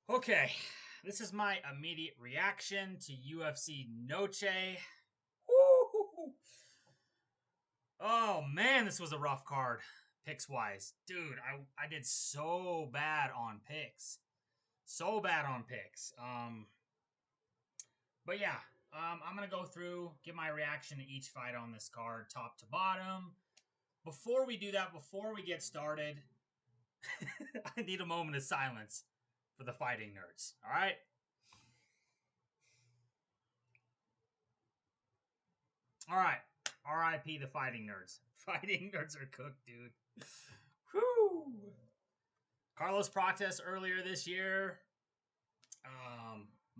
Okay, this is my immediate reaction to UFC Noche. Woo! Oh man, this was a rough card, picks wise. Dude, I did so bad on picks. So bad on picks. But yeah, I'm gonna go through, give my reaction to each fight on this card, top to bottom. Before we do that, before we get started, I need a moment of silence for the fighting nerds. All right. All right. R.I.P. the fighting nerds. Fighting nerds are cooked, dude. Whew. Carlos Prates earlier this year.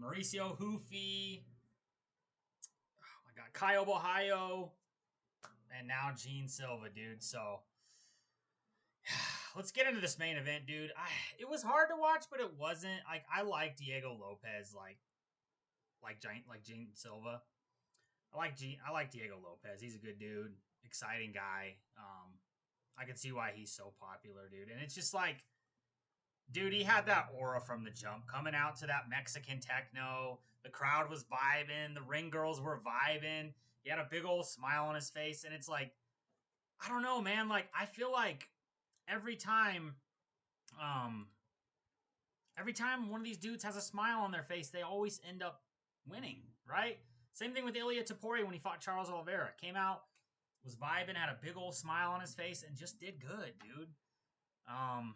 Mauricio Hoofy. Oh my God. Kyle Ohio. And now Gene Silva, dude. So let's get into this main event, dude. It was hard to watch, but it wasn't. Like I like Diego Lopez, like Gene Silva. I like Diego Lopez. He's a good dude, exciting guy. I can see why he's so popular, dude. And it's just like, dude, he had that aura from the jump coming out to that Mexican techno. The crowd was vibing. The ring girls were vibing. He had a big old smile on his face. And it's like, I don't know, man. Like, I feel like every time, um, every time one of these dudes has a smile on their face, they always end up winning, right? Same thing with Ilia Topuria when he fought Charles Oliveira. Came out, was vibing, had a big old smile on his face, and just did good, dude. Um,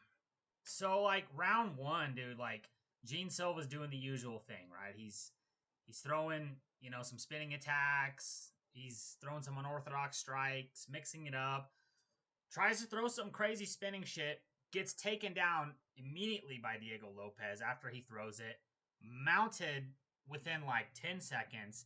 So like round one, dude, like Gene Silva's doing the usual thing, right? He's throwing, some spinning attacks. He's throwing some unorthodox strikes, mixing it up. Tries to throw some crazy spinning shit. Gets taken down immediately by Diego Lopez after he throws it. Mounted within like 10 seconds.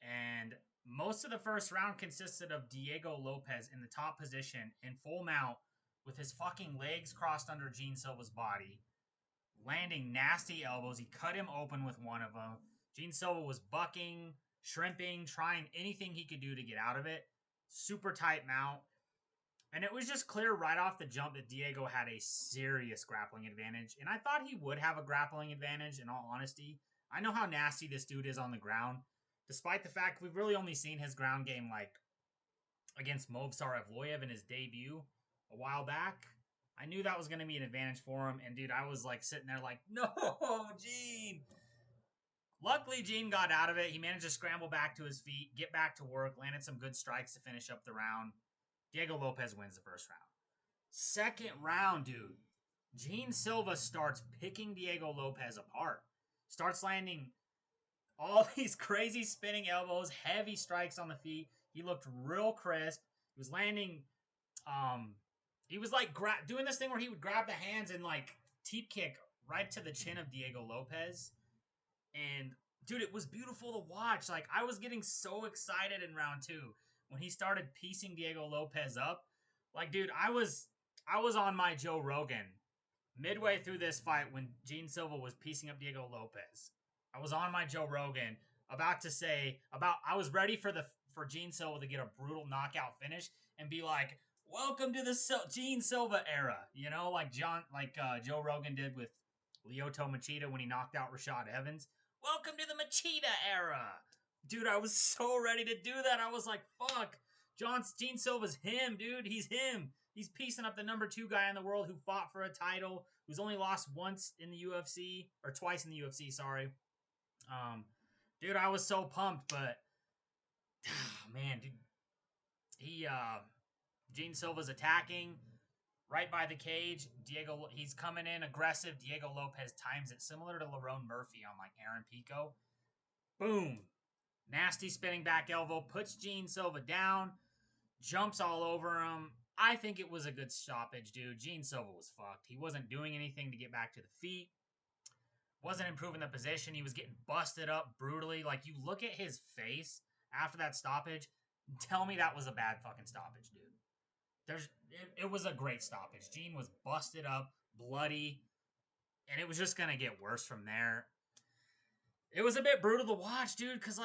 And most of the first round consisted of Diego Lopez in the top position in full mount with his fucking legs crossed under Gene Silva's body, landing nasty elbows. He cut him open with one of them. Gene Silva was bucking, shrimping, trying anything he could do to get out of it. Super tight mount. And it was just clear right off the jump that Diego had a serious grappling advantage. And I thought he would have a grappling advantage, in all honesty. I know how nasty this dude is on the ground, despite the fact we've really only seen his ground game like against Movsar Evloev in his debut a while back. I knew that was going to be an advantage for him. And dude, I was like sitting there like, no, Gene. Luckily, Gene got out of it. He managed to scramble back to his feet, get back to work, landed some good strikes to finish up the round. Diego Lopez wins the first round. Second round, dude. Gene Silva starts picking Diego Lopez apart. Starts landing all these crazy spinning elbows, heavy strikes on the feet. He looked real crisp. He was landing. Um, he was like doing this thing where he would grab the hands and like teep kick right to the chin of Diego Lopez. And dude, it was beautiful to watch. Like I was getting so excited in round two when he started piecing Diego Lopez up. Like, dude, I was on my Joe Rogan midway through this fight when Gene Silva was piecing up Diego Lopez. I was on my Joe Rogan about to say about I was ready for Gene Silva to get a brutal knockout finish and be like, "Welcome to the Gene Silva era," like Joe Rogan did with Lyoto Machida when he knocked out Rashad Evans. Welcome to the Machida era, dude. I was so ready to do that. I was like, "Fuck." Gene Silva's him, dude. He's him. He's piecing up the number two guy in the world who fought for a title, who's only lost once in the UFC, or twice in the UFC, sorry. Um, dude, I was so pumped, but man, dude, he Gene Silva's attacking right by the cage. He's coming in aggressive. Diego Lopez times it similar to Lerone Murphy on like Aaron Pico. Boom. Nasty spinning back elbow, puts Gene Silva down, jumps all over him. I think it was a good stoppage, dude. Gene Silva was fucked. He wasn't doing anything to get back to the feet. Wasn't improving the position. He was getting busted up brutally. Like, you look at his face after that stoppage, tell me that was a bad fucking stoppage, dude. It was a great stoppage. Gene was busted up, bloody, and it was just going to get worse from there. It was a bit brutal to watch, dude, because,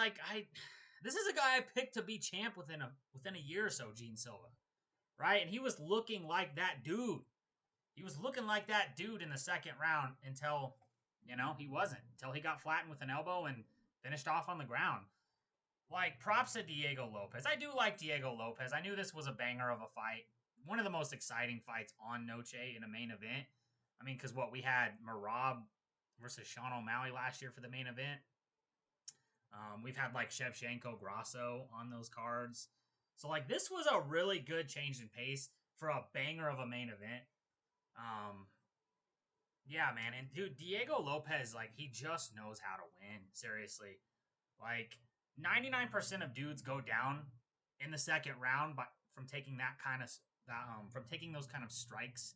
this is a guy I picked to be champ within a year or so, Gene Silva, right? And he was looking like that dude. He was looking like that dude in the second round until You know, he wasn't until he got flattened with an elbow and finished off on the ground. Like, props to Diego Lopez. I do like Diego Lopez. I knew this was a banger of a fight. One of the most exciting fights on Noche in a main event. I mean, because we had Marab versus Sean O'Malley last year for the main event. We've had like Shevchenko, Grasso on those cards. So like this was a really good change in pace for a banger of a main event. Um, yeah, man, and dude, Diego Lopez, like he just knows how to win. Seriously, like 99% of dudes go down in the second round, but from taking from taking those kind of strikes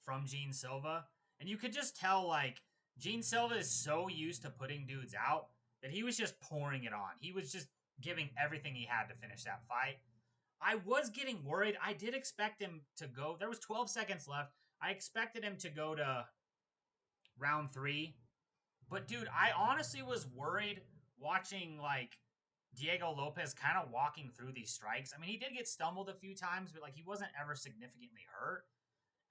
from Gene Silva, and you could just tell like Gene Silva is so used to putting dudes out that he was just pouring it on. He was just giving everything he had to finish that fight. I was getting worried. I did expect him to go. There was 12 seconds left. I expected him to go to round 3. But dude, I honestly was worried watching like Diego Lopez kind of walking through these strikes. I mean, he did get stumbled a few times, but like he wasn't ever significantly hurt.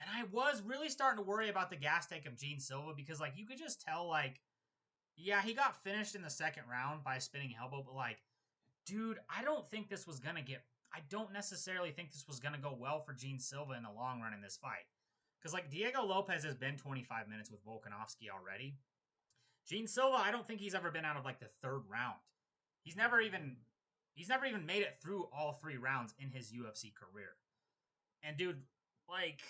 And I was really starting to worry about the gas tank of Gene Silva because like you could just tell like yeah, he got finished in the second round by a spinning elbow, but like dude, I don't necessarily think this was going to go well for Gene Silva in the long run in this fight. Cuz like Diego Lopez has been 25 minutes with Volkanovski already. Gene Silva, I don't think he's ever been out of like the third round. He's never even he's never even made it through all 3 rounds in his UFC career. And dude, like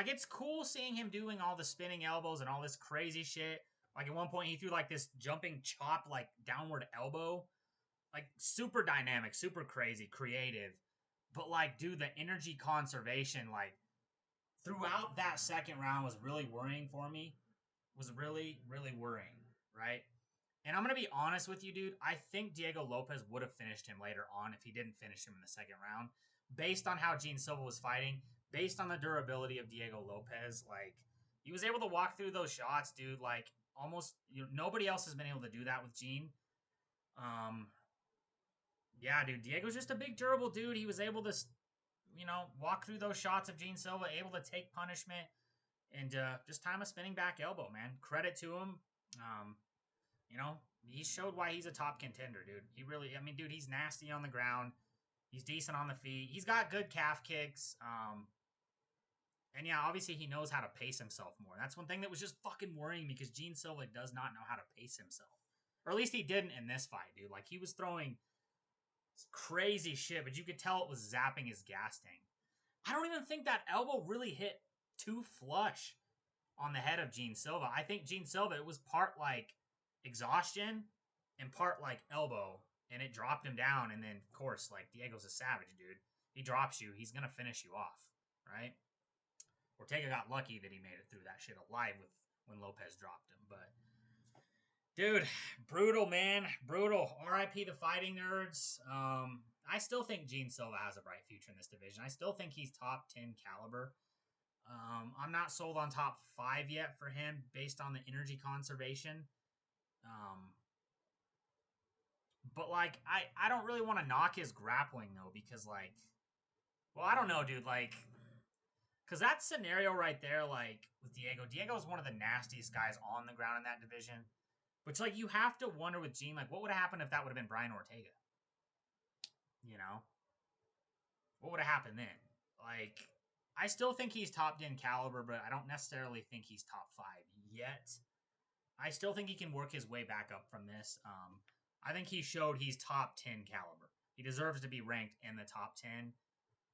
it's cool seeing him doing all the spinning elbows and all this crazy shit. Like at one point he threw like this jumping chop like downward elbow. Like super dynamic, super crazy, creative. But like dude, the energy conservation like throughout that second round was really worrying for me. Was really really worrying, right? And I'm going to be honest with you, dude. I think Diego Lopez would have finished him later on if he didn't finish him in the second round. Based on how Gene Silva was fighting, based on the durability of Diego Lopez, like, he was able to walk through those shots, dude. Like, almost, nobody else has been able to do that with Gene. Um, yeah, dude. Diego's just a big, durable dude. He was able to, walk through those shots of Gene Silva, able to take punishment, and just time a spinning back elbow, man. Credit to him. Um, you know, he showed why he's a top contender, dude. He really, I mean, dude, he's nasty on the ground. He's decent on the feet. He's got good calf kicks. And yeah, obviously he knows how to pace himself more. That's one thing that was just fucking worrying me because Gene Silva does not know how to pace himself. Or at least he didn't in this fight, dude. Like he was throwing crazy shit, but you could tell it was zapping his gas tank. I don't even think that elbow really hit too flush on the head of Gene Silva. I think Gene Silva, it was part like exhaustion and part like elbow, and it dropped him down. And then, of course, like Diego's a savage, dude. He drops you, he's gonna finish you off, right? Ortega got lucky that he made it through that shit alive with when Lopez dropped him, but dude, brutal, man, brutal. R.I.P. the fighting nerds. I still think Gene Silva has a bright future in this division. I still think he's top 10 caliber. I'm not sold on top 5 yet for him based on the energy conservation. But like I don't really want to knock his grappling though because like well I don't know dude like because that scenario right there like with Diego's one of the nastiest guys on the ground in that division. Which like you have to wonder with Gene like what would have happened if that would have been Brian Ortega? You know, what would have happened then? Like I still think he's top 10 caliber, but I don't necessarily think he's top 5 yet. I still think he can work his way back up from this. I think he showed he's top 10 caliber. He deserves to be ranked in the top 10.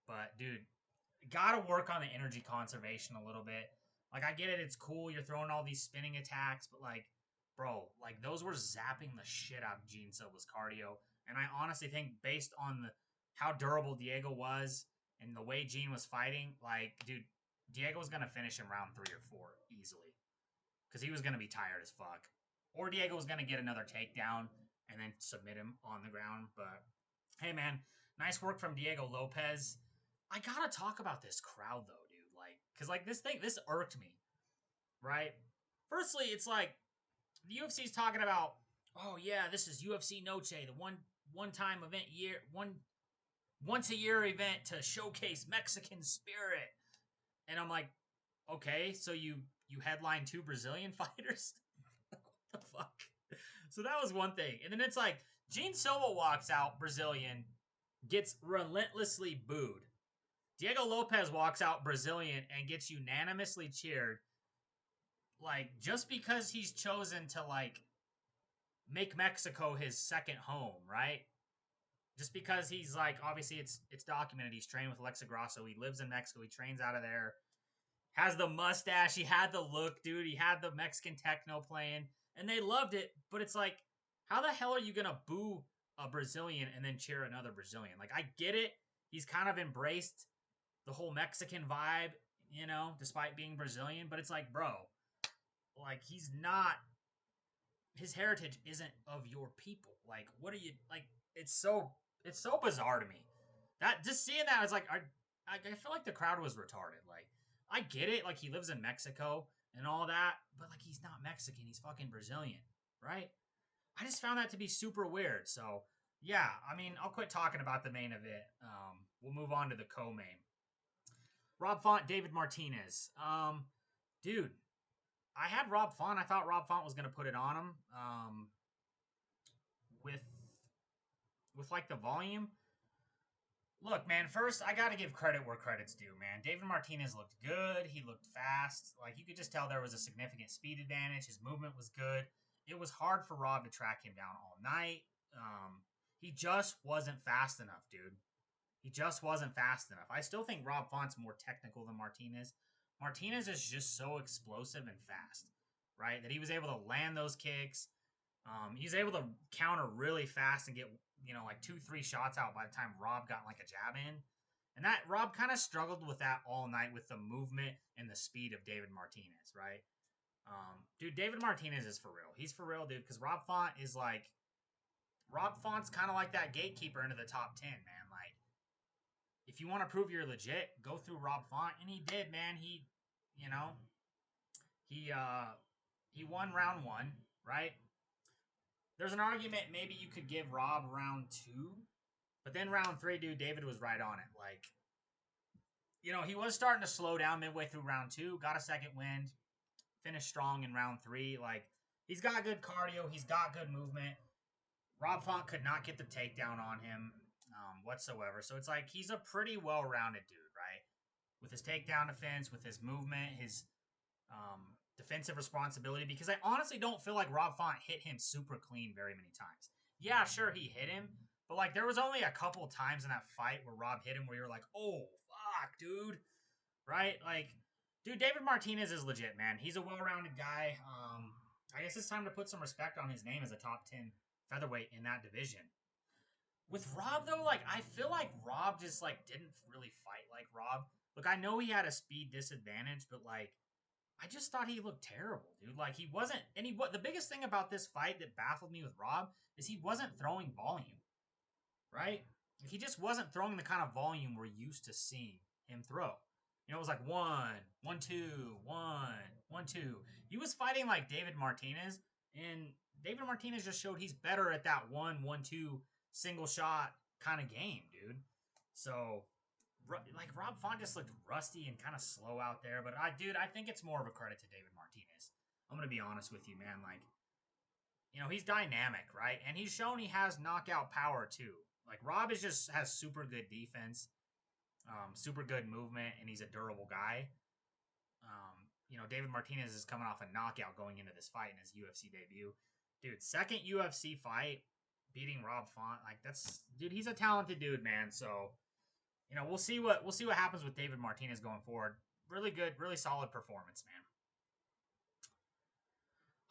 But, dude, got to work on the energy conservation a little bit. Like, I get it. It's cool. You're throwing all these spinning attacks. But, like, bro, like, those were zapping the shit out of Gene Silva's cardio. And I honestly think based on how durable Diego was and the way Gene was fighting, like, dude, Diego was going to finish him round 3 or 4 easily. Because he was going to be tired as fuck. Or Diego was going to get another takedown and then submit him on the ground. But, hey, man, nice work from Diego Lopez. I got to talk about this crowd, though, dude. Like, because, like, this irked me, right? Firstly, it's like, the UFC's talking about, oh, yeah, this is UFC Noche, the one-time event once a year event to showcase Mexican spirit. And I'm like, Okay, so you headline 2 Brazilian fighters? What the fuck? So that was one thing. And then it's like Gene Silva walks out, Brazilian, gets relentlessly booed. Diego Lopez walks out, Brazilian, and gets unanimously cheered. Like, just because he's chosen to, like, make Mexico his second home, right? Just because he's like, obviously it's documented. He's trained with Alexa Grasso. He lives in Mexico. He trains out of there. Has the mustache. He had the look, dude. He had the Mexican techno playing, and they loved it. But it's like, how the hell are you gonna boo a Brazilian and then cheer another Brazilian? Like, I get it. He's kind of embraced the whole Mexican vibe, you know, despite being Brazilian. But it's like, bro, like he's not. His heritage isn't of your people. Like, what are you like? It's so bizarre to me. That just seeing that, I was like, I feel like the crowd was retarded. Like, I get it, like he lives in Mexico and all that, but like he's not Mexican, he's fucking Brazilian, right? I just found that to be super weird. So yeah, I mean, I'll quit talking about the main event. We'll move on to the co-main. Rob Font, David Martinez. Dude, I had Rob Font. I thought Rob Font was gonna put it on him. With like the volume. Look, man, first I got to give credit where credit's due, man. David Martinez looked good. He looked fast. Like, you could just tell there was a significant speed advantage. His movement was good. It was hard for Rob to track him down all night. He just wasn't fast enough, dude. He just wasn't fast enough. I still think Rob Font's more technical than Martinez. Martinez is just so explosive and fast, right? That he was able to land those kicks. He was able to counter really fast and get, like 2-3 shots out by the time Rob got like a jab in. And that Rob kind of struggled with that all night with the movement and the speed of David Martinez, right? Dude, David Martinez is for real. He's for real, dude, because Rob Font's kind of like that gatekeeper into the top 10, man. Like, if you want to prove you're legit, go through Rob Font, and he did, man. You know, he won round 1, right? There's an argument maybe you could give Rob round 2, but then round 3, dude, David was right on it. Like, he was starting to slow down midway through round 2, got a second wind, finished strong in round 3. Like, he's got good cardio, he's got good movement. Rob Font could not get the takedown on him whatsoever. So it's like he's a pretty well-rounded dude, right? With his takedown defense, with his movement, his defensive responsibility, because I honestly don't feel like Rob Font hit him super clean very many times. Yeah, sure, he hit him, but like there was only a couple times in that fight where Rob hit him where you're like, oh, fuck, dude. Right? Like, dude, David Martinez is legit, man. He's a well-rounded guy. I guess it's time to put some respect on his name as a top 10 featherweight in that division. With Rob, though, like, I feel like Rob just, like, didn't really fight like Rob. Look, I know he had a speed disadvantage, but, like, I just thought he looked terrible, dude. Like, he wasn't, and the biggest thing about this fight that baffled me with Rob is he wasn't throwing volume, right? He just wasn't throwing the kind of volume we're used to seeing him throw. It was like 1-1-2, 1-1-2. He was fighting like David Martinez, and David Martinez just showed he's better at that 1-1-2 single shot kind of game, dude. So, like, Rob Font just looked rusty and kind of slow out there. But I think it's more of a credit to David Martinez. I'm gonna be honest with you, man. Like, he's dynamic, right? And he's shown he has knockout power too. Like, Rob has super good defense, super good movement, and he's a durable guy. David Martinez is coming off a knockout going into this fight in his UFC debut. Dude, second UFC fight, beating Rob Font. Like, dude, he's a talented dude, man. So, we'll see what happens with David Martinez going forward. Really good, really solid performance, man.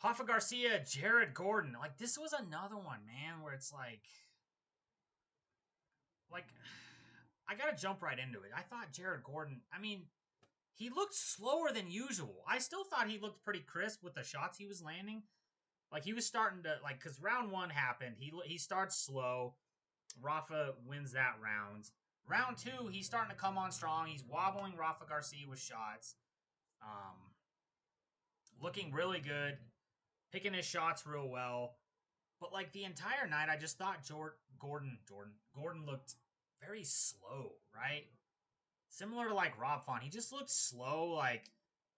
Rafa Garcia, Jared Gordon. Like, this was another one, man, where it's like I gotta jump right into it. I thought Jared Gordon, I mean, he looked slower than usual. I still thought he looked pretty crisp with the shots he was landing. Like, he was starting to, like, because round 1 happened. He starts slow. Rafa wins that round. Round 2, he's starting to come on strong. He's wobbling Rafa Garcia with shots. Looking really good. Picking his shots real well. But, like, the entire night, I just thought Gordon looked very slow, right? Similar to, like, Rob Font. He just looked slow, like,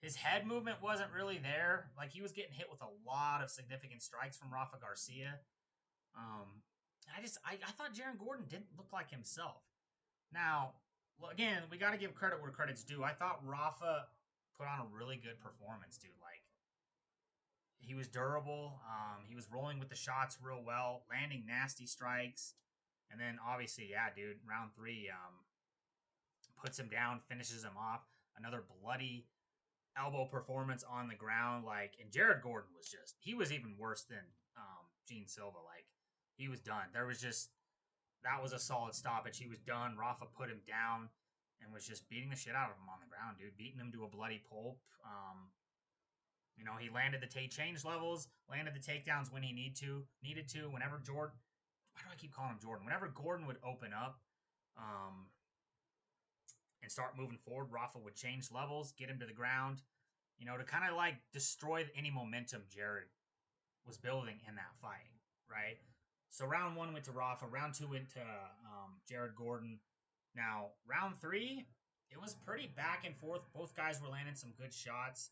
His head movement wasn't really there. Like, he was getting hit with a lot of significant strikes from Rafa Garcia. I thought Jaron Gordon didn't look like himself. Now, again, we got to give credit where credit's due. I thought Rafa put on a really good performance, dude. Like, he was durable. He was rolling with the shots real well, landing nasty strikes. And then, obviously, yeah, dude, round 3, puts him down, finishes him off. Another bloody elbow performance on the ground. Like, and Jared Gordon was just, he was even worse than Gene Silva. Like, he was done. That was a solid stoppage. He was done. Rafa put him down and was just beating the shit out of him on the ground, dude. Beating him to a bloody pulp. He landed the change levels, landed the takedowns when he needed to. Whenever Jordan, why do I keep calling him Jordan? Whenever Gordon would open up, and start moving forward, Rafa would change levels, get him to the ground, to kind of like destroy any momentum Jared was building in that fight, right? So round 1 went to Rafa, round 2 went to Jared Gordon. Now, round 3, it was pretty back and forth. Both guys were landing some good shots.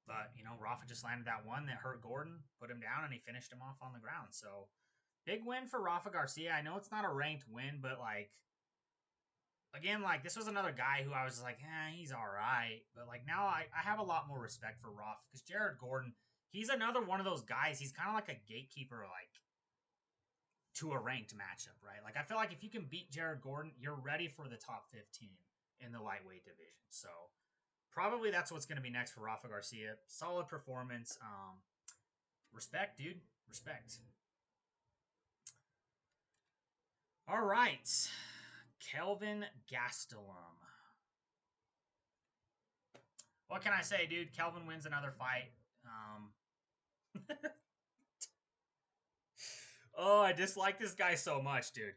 But, Rafa just landed that one that hurt Gordon, put him down, and he finished him off on the ground. So, big win for Rafa Garcia. I know it's not a ranked win, but, like, again, like, this was another guy who I was like, he's all right. But, like, now I have a lot more respect for Rafa because Jared Gordon, he's another one of those guys. He's kind of like a gatekeeper, like, to a ranked matchup, right? Like, I feel like if you can beat Jared Gordon, you're ready for the top 15 in the lightweight division. So, probably that's what's going to be next for Rafa Garcia. Solid performance. Respect, dude. Respect. All right. Kelvin Gastelum. What can I say, dude? Kelvin wins another fight. Oh, I dislike this guy so much, dude.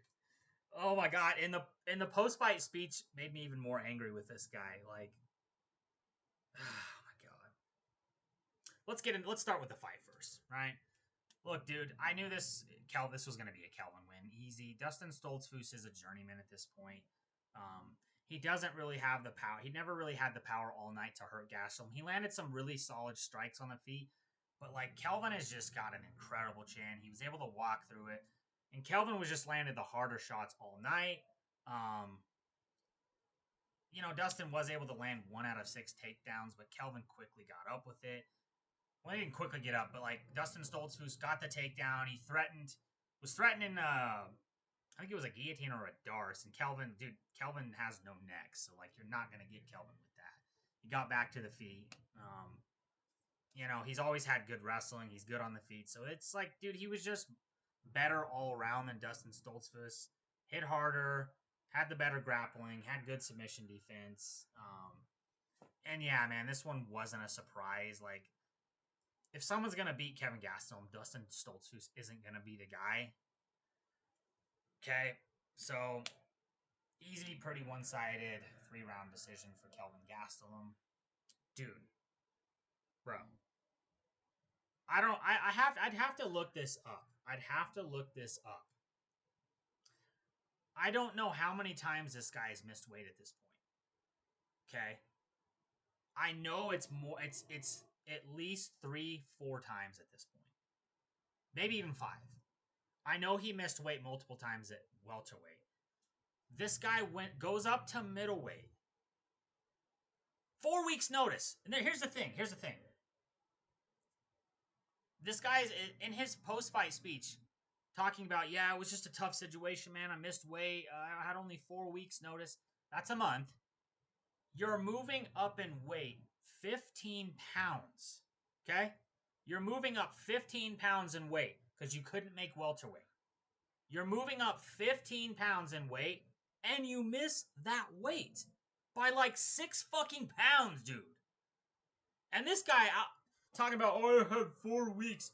Oh my god! In the post fight speech, made me even more angry with this guy. Like, oh my god. Let's start with the fight first, right? Look, dude, I knew this was going to be a Kelvin win. Easy. Dustin Stoltzfus is a journeyman at this point. He doesn't really have the power. He never really had the power all night to hurt Gastelum. He landed some really solid strikes on the feet, but like Kelvin has just got an incredible chin. He was able to walk through it, and Kelvin was just landed the harder shots all night. Dustin was able to land 1 out of 6 takedowns, but Kelvin quickly got up with it. Well, he didn't quickly get up, but like Dustin Stoltzfus got the takedown. He was threatening, I think it was a guillotine or a darce. And Kelvin has no neck, so like you're not gonna get Kelvin with that. He got back to the feet. He's always had good wrestling. He's good on the feet, so it's like, dude, he was just better all around than Dustin Stoltzfus. Hit harder, had the better grappling, had good submission defense. And yeah, man, this one wasn't a surprise. Like, if someone's going to beat Kevin Gastelum, Dustin Stoltzfus isn't going to be the guy. Okay, so easy, pretty one-sided 3-round decision for Kelvin Gastelum. Dude, bro. I'd have to look this up. I don't know how many times this guy has missed weight at this point. Okay? I know it's at least 3-4 times at this point. Maybe even 5. I know he missed weight multiple times at welterweight. This guy goes up to middleweight. 4 weeks notice. And then here's the thing. This guy's in his post-fight speech talking about, yeah, it was just a tough situation, man. I missed weight. I had only 4 weeks notice. That's a month. You're moving up in weight 15 pounds. Okay? You're moving up 15 pounds in weight because you couldn't make welterweight. You're moving up 15 pounds in weight, and you miss that weight by like 6 fucking pounds, dude. And this guy talking about, oh, I had 4 weeks.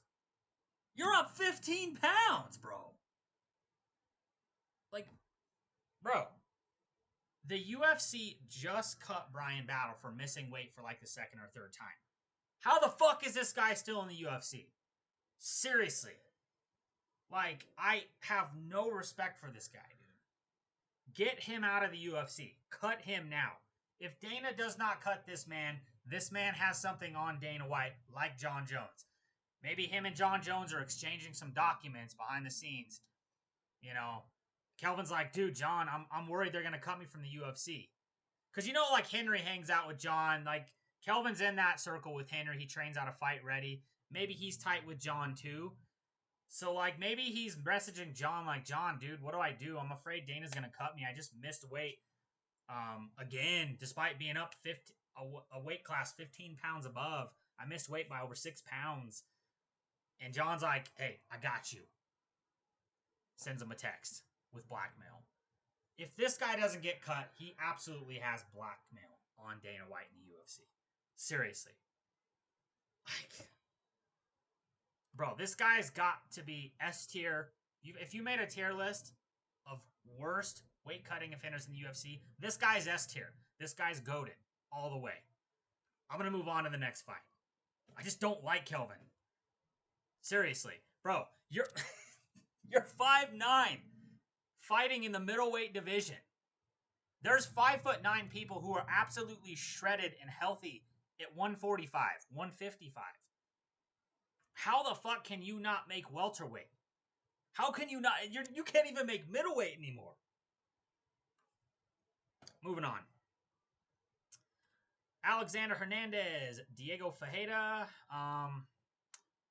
You're up 15 pounds, bro. Like, bro. The UFC just cut Brian Battle for missing weight for like the 2nd or 3rd time. How the fuck is this guy still in the UFC? Seriously. Like, I have no respect for this guy, dude. Get him out of the UFC. Cut him now. If Dana does not cut this man has something on Dana White, like John Jones. Maybe him and John Jones are exchanging some documents behind the scenes. You know, Kelvin's like, dude, John, I'm worried they're gonna cut me from the UFC. Cause like Henry hangs out with John. Like Kelvin's in that circle with Henry. He trains out of Fight Ready. Maybe he's tight with John too. So like maybe he's messaging John like, John, dude, what do I do? I'm afraid Dana's gonna cut me. I just missed weight. Again, despite being up a weight class 15 pounds above, I missed weight by over 6 pounds. And John's like, hey, I got you. Sends him a text with blackmail. If this guy doesn't get cut, he absolutely has blackmail on Dana White in the UFC. Seriously. Like, bro, this guy's got to be S tier. If you made a tier list of worst weight cutting offenders in the UFC, this guy's S tier. This guy's goated all the way. I'm going to move on to the next fight. I just don't like Kelvin. Seriously. Bro, you're 5'9", fighting in the middleweight division. There's 5'9" people who are absolutely shredded and healthy at 145, 155. How the fuck can you not make welterweight? How can you not? You can't even make middleweight anymore. Moving on. Alexander Hernandez, Diego Ferreira.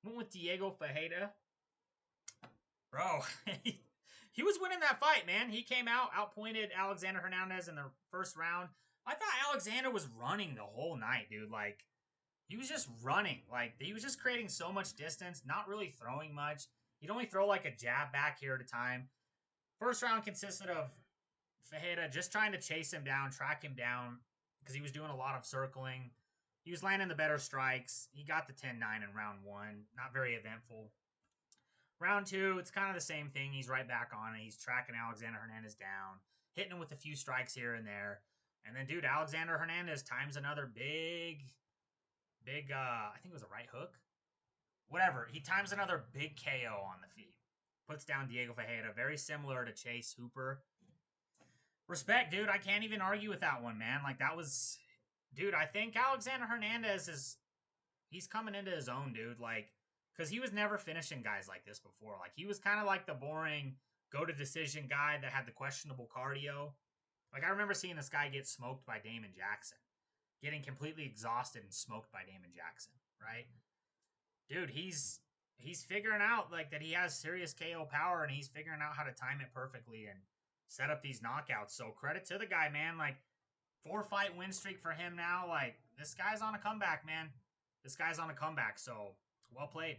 Went with Diego Ferreira. Bro, he was winning that fight, man. He came out, outpointed Alexander Hernandez in the first round. I thought Alexander was running the whole night, dude. Like, he was just running. Like, he was just creating so much distance, not really throwing much. He'd only throw like a jab back here at a time. First round consisted of Ferreira just trying to chase him down, track him down, because he was doing a lot of circling. He was landing the better strikes. He got the 10-9 in round one. Not very eventful. Round two, it's kind of the same thing. He's right back on it. He's tracking Alexander Hernandez down, hitting him with a few strikes here and there. And then, dude, Alexander Hernandez times another big, I think it was a right hook. Whatever. He times another big KO on the feet. Puts down Diego Ferreira. Very similar to Chase Hooper. Respect, dude. I can't even argue with that one, man. Like, that was... Dude, I think Alexander Hernandez is... He's coming into his own, dude. Like, because he was never finishing guys like this before. Like, he was kind of like the boring go-to-decision guy that had the questionable cardio. Like, I remember seeing this guy get smoked by Damon Jackson. Getting completely exhausted and smoked by Damon Jackson, right? Dude, he's figuring out, like, that he has serious KO power, and he's figuring out how to time it perfectly and set up these knockouts. So, credit to the guy, man. Like, 4-fight win streak for him now. Like, this guy's on a comeback, man. This guy's on a comeback, so well played.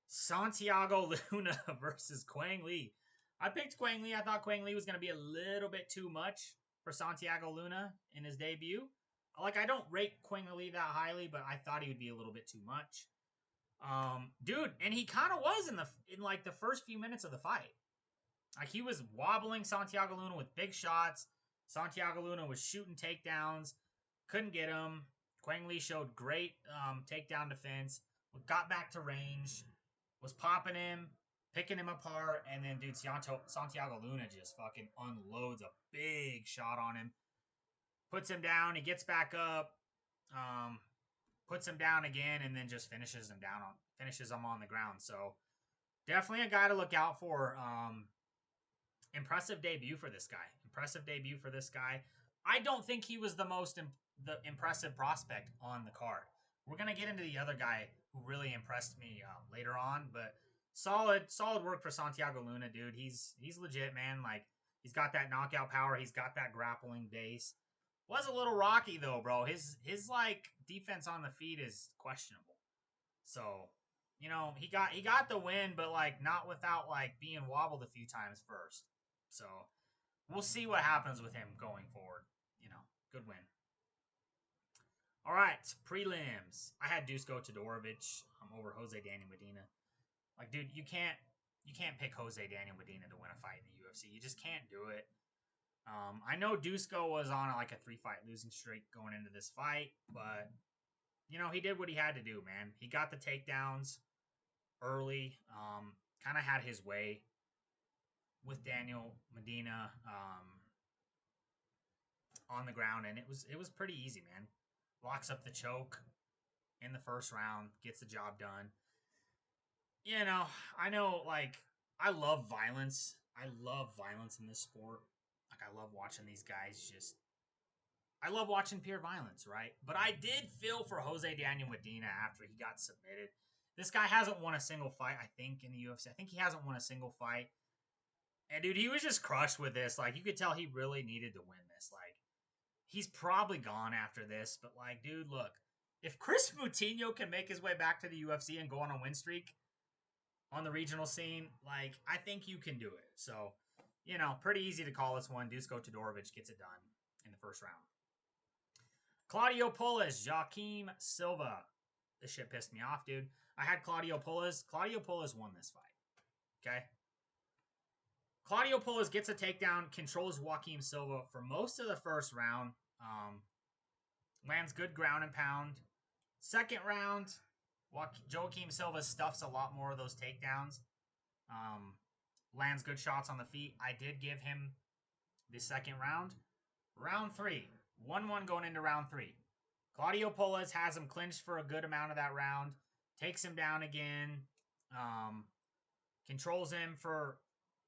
Santiago Luna versus Quang Lee. I picked Quang Lee. I thought Quang Lee was going to be a little bit too much for Santiago Luna in his debut. Like, I don't rate Quang Lee that highly, but I thought he would be a little bit too much. Dude, and he kind of was in like the first few minutes of the fight. Like, he was wobbling Santiago Luna with big shots. Santiago Luna was shooting takedowns. Couldn't get him. Quang Lee showed great takedown defense. Got back to range. Was popping him. Picking him apart. And then, dude, Santiago Luna just fucking unloads a big shot on him. Puts him down. He gets back up. Puts him down again. And then just finishes him on the ground. So, definitely a guy to look out for. Impressive debut for this guy. I don't think he was the most impressive prospect on the card. We're going to get into the other guy who really impressed me later on, but solid work for Santiago Luna, dude. He's legit, man. Like, he's got that knockout power. He's got that grappling base. Was a little rocky, though, bro. His like, defense on the feet is questionable. So, you know, he got the win, but, like, not without, like, being wobbled a few times first. So, we'll see what happens with him going forward. You know, good win. All right, prelims. I had Dusko Todorovic over Jose Daniel Medina. Like, dude, you can't pick Jose Daniel Medina to win a fight in the UFC. You just can't do it. I know Dusko was on like a 3-fight losing streak going into this fight, but you know, he did what he had to do, man. He got the takedowns early. Kind of had his way with Daniel Medina. on the ground, and it was pretty easy, man. Locks up the choke in the first round, gets the job done. You know, I know, like, I love violence. I love violence in this sport. Like, I love watching these guys just. I love watching pure violence, right? But I did feel for Jose Daniel Medina after he got submitted. This guy hasn't won a single fight, I think, in the UFC. I think he hasn't won a single fight. And, dude, he was just crushed with this. Like, you could tell he really needed to win this. Like, he's probably gone after this. But, like, dude, look. If Chris Moutinho can make his way back to the UFC and go on a win streak on the regional scene, like, I think you can do it. So, you know, pretty easy to call this one. Dusko Todorovic gets it done in the first round. Claudio Puelles, Joaquim Silva. This shit pissed me off, dude. I had Claudio Puelles. Claudio Puelles won this fight. Okay? Claudio Puelles gets a takedown, controls Joaquim Silva for most of the first round. Lands good ground and pound. Second round, Joaquim Silva stuffs a lot more of those takedowns. Lands good shots on the feet. I did give him the second round. Round 3. 1-1 going into round 3. Claudio Puelles has him clinched for a good amount of that round. Takes him down again. Controls him for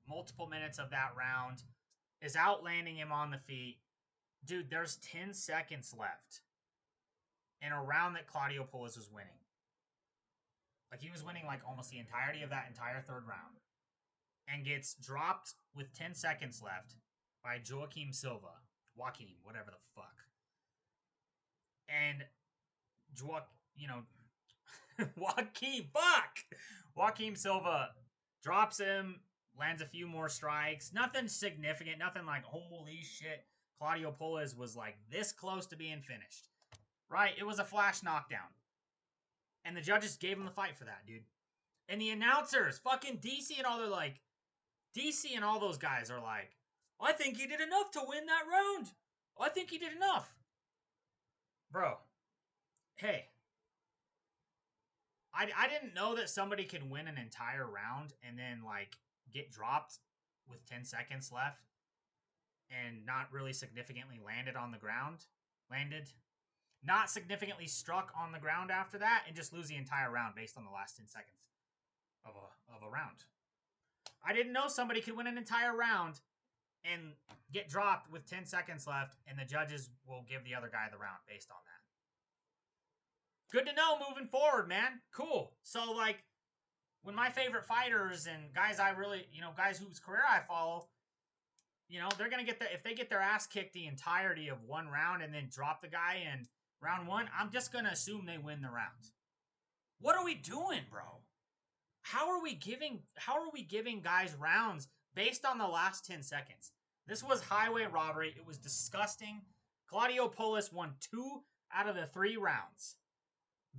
multiple minutes of that round. Is outlanding him on the feet. Dude, there's 10 seconds left in a round that Claudio Puelles was winning. Like, he was winning, like, almost the entirety of that entire third round. And gets dropped with 10 seconds left by Joaquim Silva. Joaquim, whatever the fuck. And, Joaquim Silva drops him, lands a few more strikes. Nothing significant, nothing like, holy shit. Claudio Puelles was, like, this close to being finished. Right? It was a flash knockdown. And the judges gave him the fight for that, dude. And the announcers, fucking DC and all, they're like, DC and all those guys are like, I think he did enough to win that round. I think he did enough. Bro, hey. I didn't know that somebody could win an entire round and then, like, get dropped with 10 seconds left and not really significantly landed on the ground. Not significantly struck on the ground after that and just lose the entire round based on the last 10 seconds of a round. I didn't know somebody could win an entire round and get dropped with 10 seconds left, and the judges will give the other guy the round based on that. Good to know moving forward, man. Cool. So, like, when my favorite fighters and guys I really, guys whose career I follow, they're going to get if they get their ass kicked the entirety of one round and then drop the guy in round 1, I'm just going to assume they win the round. What are we doing, bro? How are we giving guys rounds based on the last 10 seconds? This was highway robbery. It was disgusting. Claudio Puelles won 2 out of the 3 rounds.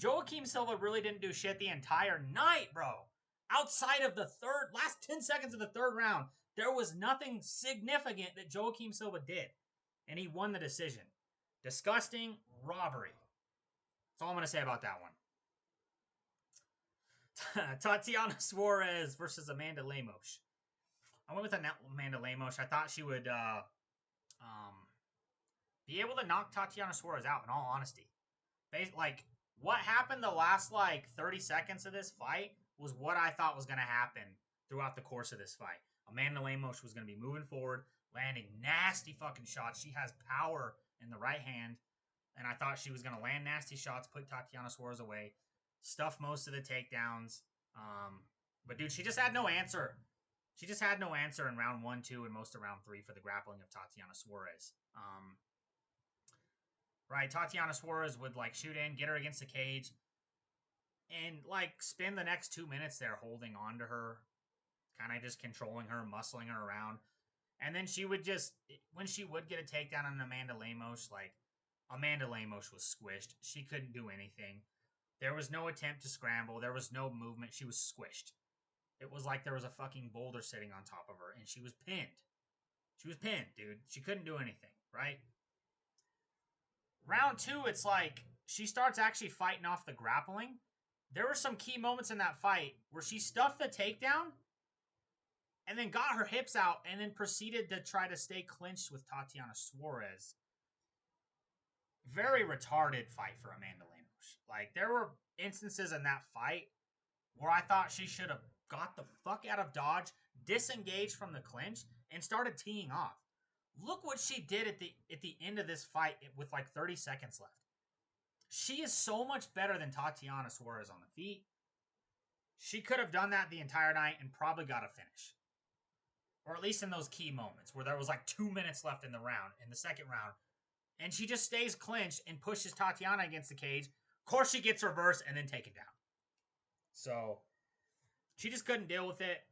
Joaquim Silva really didn't do shit the entire night, bro. Outside of the last 10 seconds of the third round, there was nothing significant that Joaquim Silva did. And he won the decision. Disgusting robbery. That's all I'm going to say about that one. Tatiana Suarez versus Amanda Lemos. I went with Amanda Lemos. I thought she would be able to knock Tatiana Suarez out, in all honesty. What happened the last, 30 seconds of this fight was what I thought was going to happen throughout the course of this fight. Amanda Lemos was going to be moving forward, landing nasty fucking shots. She has power in the right hand, and I thought she was going to land nasty shots, put Tatiana Suarez away, stuff most of the takedowns. But, dude, she just had no answer. She just had no answer in round 1, 2, and most of round 3 for the grappling of Tatiana Suarez. Right, Tatiana Suarez would, shoot in, get her against the cage, and, spend the next 2 minutes there holding on to her, kind of just controlling her, muscling her around. And then she would just, when she would get a takedown on Amanda Lemos, Amanda Lemos was squished. She couldn't do anything. There was no attempt to scramble. There was no movement. She was squished. It was like there was a fucking boulder sitting on top of her, and she was pinned. She was pinned, dude. She couldn't do anything, right? Round 2, it's she starts actually fighting off the grappling. There were some key moments in that fight where she stuffed the takedown and then got her hips out and then proceeded to try to stay clinched with Tatiana Suarez very retarded fight for Amanda Lemos. Like, there were instances in that fight where I thought she should have got the fuck out of dodge, disengaged from the clinch, and started teeing off. Look what she did at the end of this fight with like 30 seconds left. She is so much better than Tatiana Suarez on the feet. She could have done that the entire night and probably got a finish. Or at least in those key moments where there was like 2 minutes left in the round, in the second round. And she just stays clinched and pushes Tatiana against the cage. Of course, she gets reversed and then taken down. So, she just couldn't deal with it.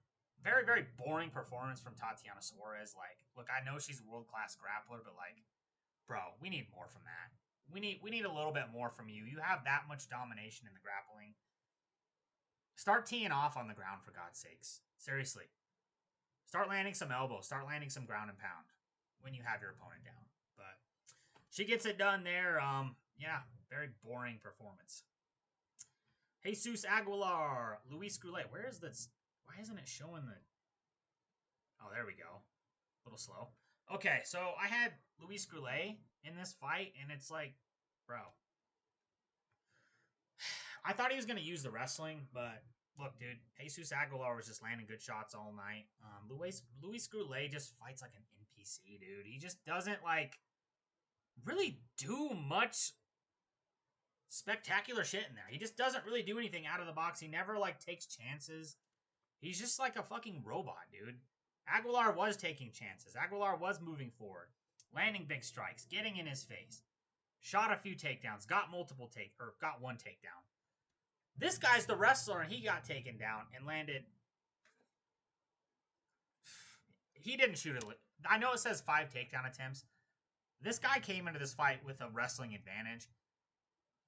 Very, very boring performance from Tatiana Suarez. Like, look, I know she's a world-class grappler, but like, bro, we need more from that. We need a little bit more from you. You have that much domination in the grappling. Start teeing off on the ground, for God's sakes. Seriously. Start landing some elbows. Start landing some ground and pound when you have your opponent down. But she gets it done there. Yeah, very boring performance. Jesus Aguilar, Luis Gurule. Where is this? Why isn't it showing the... Oh, there we go. A little slow. Okay, so I had Luis Gurule in this fight, and it's like, bro. I thought he was going to use the wrestling, but look, dude, Jesus Aguilar was just landing good shots all night. Luis Gurule just fights like an NPC, dude. He just doesn't, like, really do much spectacular shit in there. He just doesn't really do anything out of the box. He never, like, takes chances. He's just like a fucking robot, dude. Aguilar was taking chances. Aguilar was moving forward, landing big strikes, getting in his face. Shot a few takedowns, got one takedown. This guy's the wrestler, and he got taken down and landed. He didn't shoot it. I know it says 5 takedown attempts. This guy came into this fight with a wrestling advantage.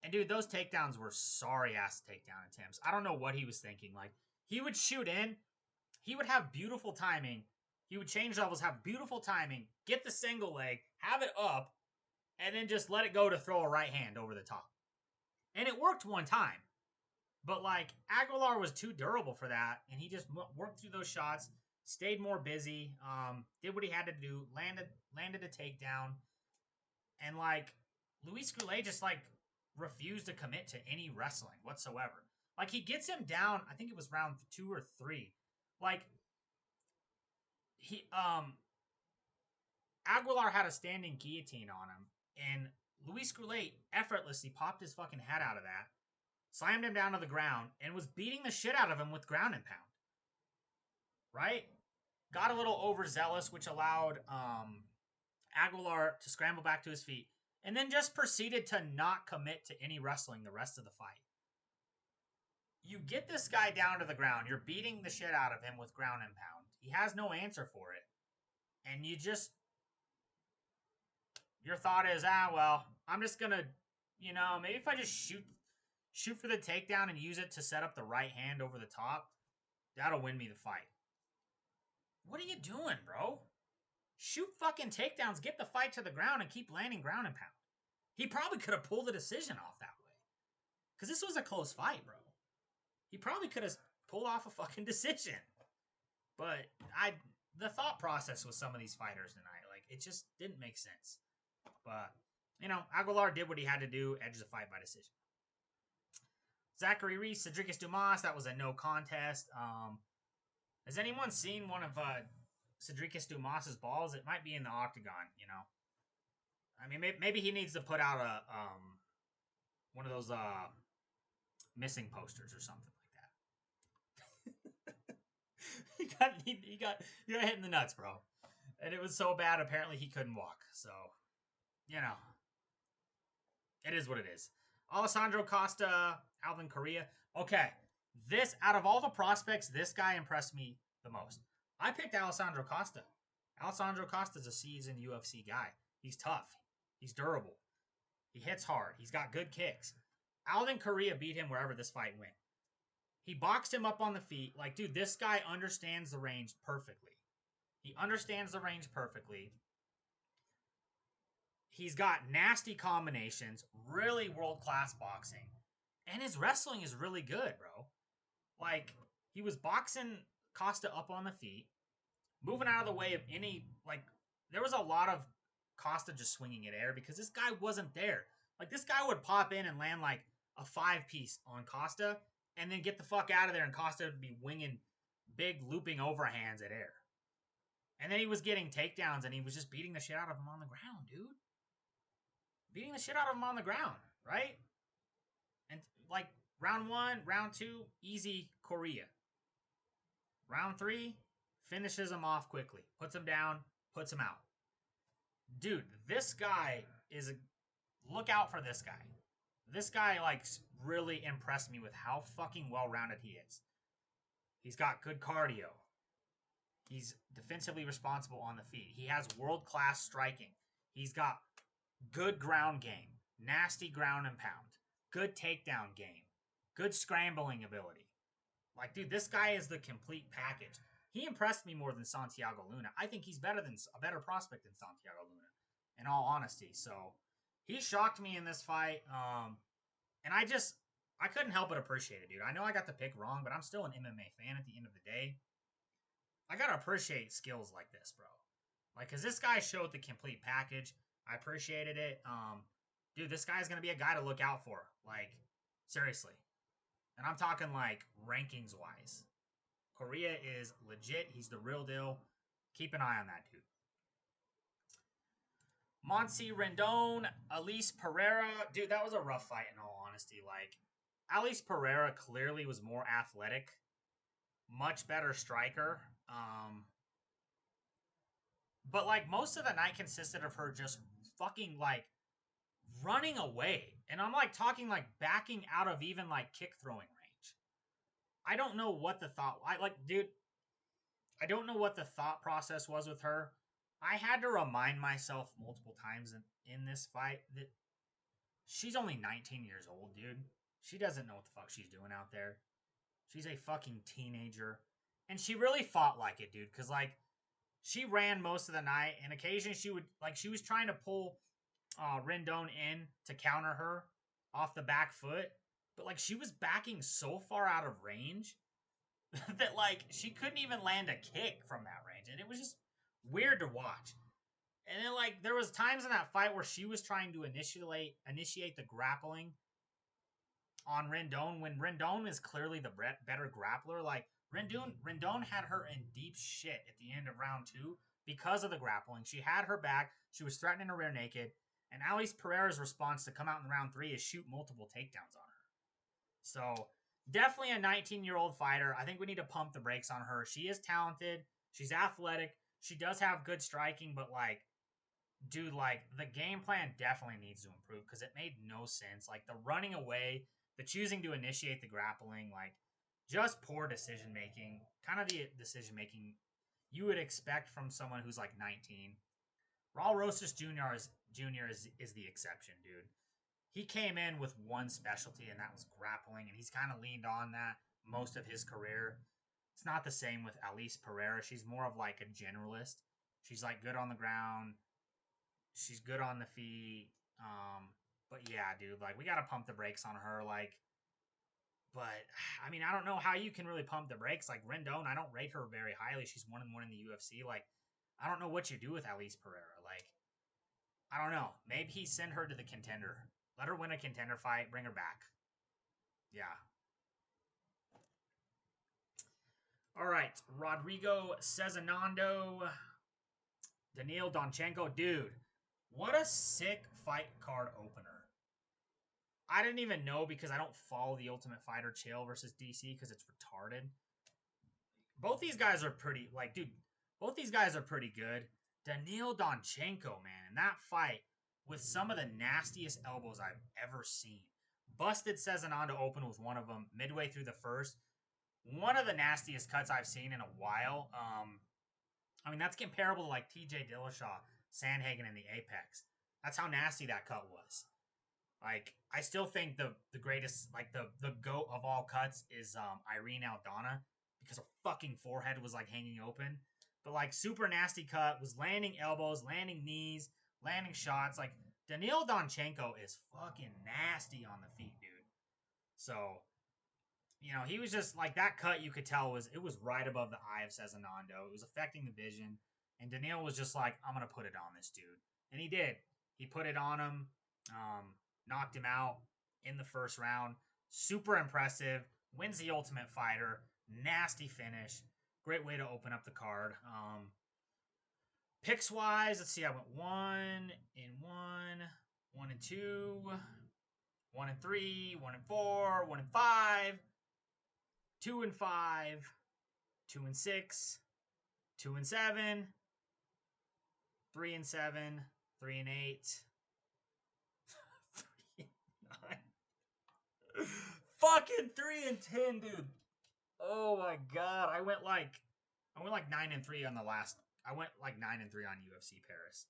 And, dude, those takedowns were sorry-ass takedown attempts. I don't know what he was thinking. Like, he would shoot in. He would have beautiful timing. He would change levels, have beautiful timing, get the single leg, have it up, and then just let it go to throw a right hand over the top. And it worked one time. But, like, Aguilar was too durable for that, and he just worked through those shots, stayed more busy, did what he had to do, landed a takedown, and, like, Luis Gurule just, like, refused to commit to any wrestling whatsoever. Like, he gets him down, I think it was round 2 or 3. Like, Aguilar had a standing guillotine on him, and Luis Gurule effortlessly popped his fucking head out of that, slammed him down to the ground, and was beating the shit out of him with ground and pound. Right? Got a little overzealous, which allowed Aguilar to scramble back to his feet, and then just proceeded to not commit to any wrestling the rest of the fight. You get this guy down to the ground, you're beating the shit out of him with ground and pound. He has no answer for it. And you just... Your thought is, well, I'm just gonna, maybe if I just shoot for the takedown and use it to set up the right hand over the top, that'll win me the fight. What are you doing, bro? Shoot fucking takedowns, get the fight to the ground, and keep landing ground and pound. He probably could have pulled the decision off that way. Because this was a close fight, bro. He probably could have pulled off a fucking decision. But the thought process with some of these fighters tonight, like, it just didn't make sense. But, Aguilar did what he had to do, edged the fight by decision. Zachary, Reece, Sedriques, Dumas, that was a no contest. Has anyone seen one of Sedriques Dumas' balls? It might be in the octagon, I mean, maybe he needs to put out one of those missing posters or something like that. he got hit in the nuts, bro. And it was so bad, apparently he couldn't walk. So, it is what it is. Alessandro, Costa, Alden, Coria. Okay, out of all the prospects, this guy impressed me the most. I picked Alessandro Costa. Alessandro Costa's a seasoned UFC guy. He's tough. He's durable. He hits hard. He's got good kicks. Alden Coria beat him wherever this fight went. He boxed him up on the feet. Like, dude, this guy understands the range perfectly. He understands the range perfectly. He's got nasty combinations, really world-class boxing. And his wrestling is really good, bro. Like, he was boxing Costa up on the feet, moving out of the way of any, like, there was a lot of Costa just swinging at air because this guy wasn't there. Like, this guy would pop in and land, like, a 5-piece on Costa, and then get the fuck out of there, and Costa would be winging big looping overhands at air. And then he was getting takedowns, and he was just beating the shit out of him on the ground, dude. Beating the shit out of him on the ground, right? And, like, round 1, round 2, easy Coria. Round 3, finishes him off quickly. Puts him down, puts him out. Dude, this guy is a... Look out for this guy. This guy, like, really impressed me with how fucking well-rounded he is. He's got good cardio. He's defensively responsible on the feet. He has world-class striking. He's got good ground game, nasty ground and pound, good takedown game, good scrambling ability. Like, dude, this guy is the complete package. He impressed me more than Santiago Luna. I think he's better than a better prospect than Santiago Luna, in all honesty. So he shocked me in this fight. And I couldn't help but appreciate it, dude. I know I got the pick wrong, but I'm still an MMA fan at the end of the day. I gotta appreciate skills like this, bro. Like, cause this guy showed the complete package. I appreciated it. Dude, this guy's gonna be a guy to look out for. Like, seriously. And I'm talking like rankings wise. Coria is legit. He's the real deal. Keep an eye on that dude. Monsi Rendon, Alice Pereira. Dude, that was a rough fight in all honesty. Like, Alice Pereira clearly was more athletic, much better striker. But like most of the night consisted of her just fucking like running away. And I'm like talking like backing out of even like kick throwing range. I don't know what the thought, I don't know what the thought process was with her. I had to remind myself multiple times in this fight that she's only 19 years old, dude. She doesn't know what the fuck she's doing out there. She's a fucking teenager. And she really fought like it, dude. Because, like, she ran most of the night. And occasionally she was trying to pull Rendon in to counter her off the back foot. But, like, she was backing so far out of range that, like, she couldn't even land a kick from that range. And it was just weird to watch. And then, like, there was times in that fight where she was trying to initiate the grappling on Rendon when Rendon is clearly the better grappler. Like, Rendon had her in deep shit at the end of round 2 because of the grappling. She had her back. She was threatening her rear naked. And Alice Pereira's response to come out in round 3 is shoot multiple takedowns on her. So, definitely a 19-year-old fighter. I think we need to pump the brakes on her. She is talented. She's athletic. She does have good striking, but, like, dude, like, the game plan definitely needs to improve because it made no sense. Like, the running away, the choosing to initiate the grappling, like, just poor decision making. Kind of the decision making you would expect from someone who's like 19. Raul Rosas Jr. is the exception, dude. He came in with one specialty, and that was grappling, and he's kind of leaned on that most of his career. It's not the same with Alice Pereira. She's more of like a generalist. She's like good on the ground. She's good on the feet. But yeah, dude, like we gotta pump the brakes on her. Like, but I mean, I don't know how you can really pump the brakes. Like Rendon, I don't rate her very highly. She's 1-1 in the UFC. Like, I don't know what you do with Alice Pereira. Like, I don't know. Maybe send her to the contender. Let her win a contender fight. Bring her back. Yeah. All right. Rodrigo Cezinando. Daniil Donchenko. Dude, what a sick fight card opener. I didn't even know because I don't follow the Ultimate Fighter Chael versus DC because it's retarded. Both these guys are pretty, like, dude, both these guys are pretty good. Daniil Donchenko, man, in that fight with some of the nastiest elbows I've ever seen. Busted Cezinando open with one of them midway through the first. One of the nastiest cuts I've seen in a while. I mean, that's comparable to like TJ Dillashaw, Sandhagen in the Apex. That's how nasty that cut was. Like, I still think the greatest, like the GOAT of all cuts is Irene Aldana because her fucking forehead was like hanging open. But like super nasty cut, was landing elbows, landing knees, landing shots. Like Daniil Donchenko is fucking nasty on the feet, dude. So, you know, he was just like that cut you could tell it was right above the eye of Cezinando. It was affecting the vision. And Daniil was just like, I'm gonna put it on this dude. And he did. He put it on him. knocked him out in the first round. Super impressive. Wins the Ultimate Fighter. Nasty finish. Great way to open up the card. Picks wise, let's see. I went 1 and 1, 1 and 2, 1 and 3, 1 and 4, 1 and 5, 2 and 5, 2 and 6, 2 and 7, 3 and 7, 3 and 8, 3 and 9. Fucking 3 and 10, dude. Oh my god. I went like 9 and 3 on the last. I went like 9 and 3 on UFC Paris.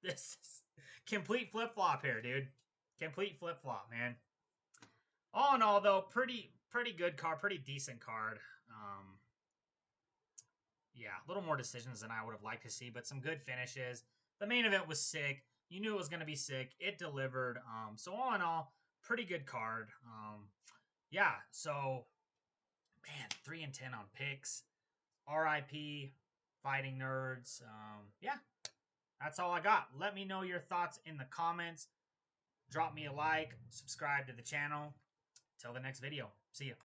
This is complete flip-flop here, dude. Complete flip-flop, man. All in all, though, pretty good card, pretty decent card. Yeah, a little more decisions than I would have liked to see, but some good finishes. The main event was sick. You knew it was going to be sick. It delivered. So all in all, pretty good card. Yeah, so, man, 3 and 10 on picks. RIP, Fighting Nerds. Yeah, that's all I got. Let me know your thoughts in the comments. Drop me a like, subscribe to the channel. Till the next video. See ya.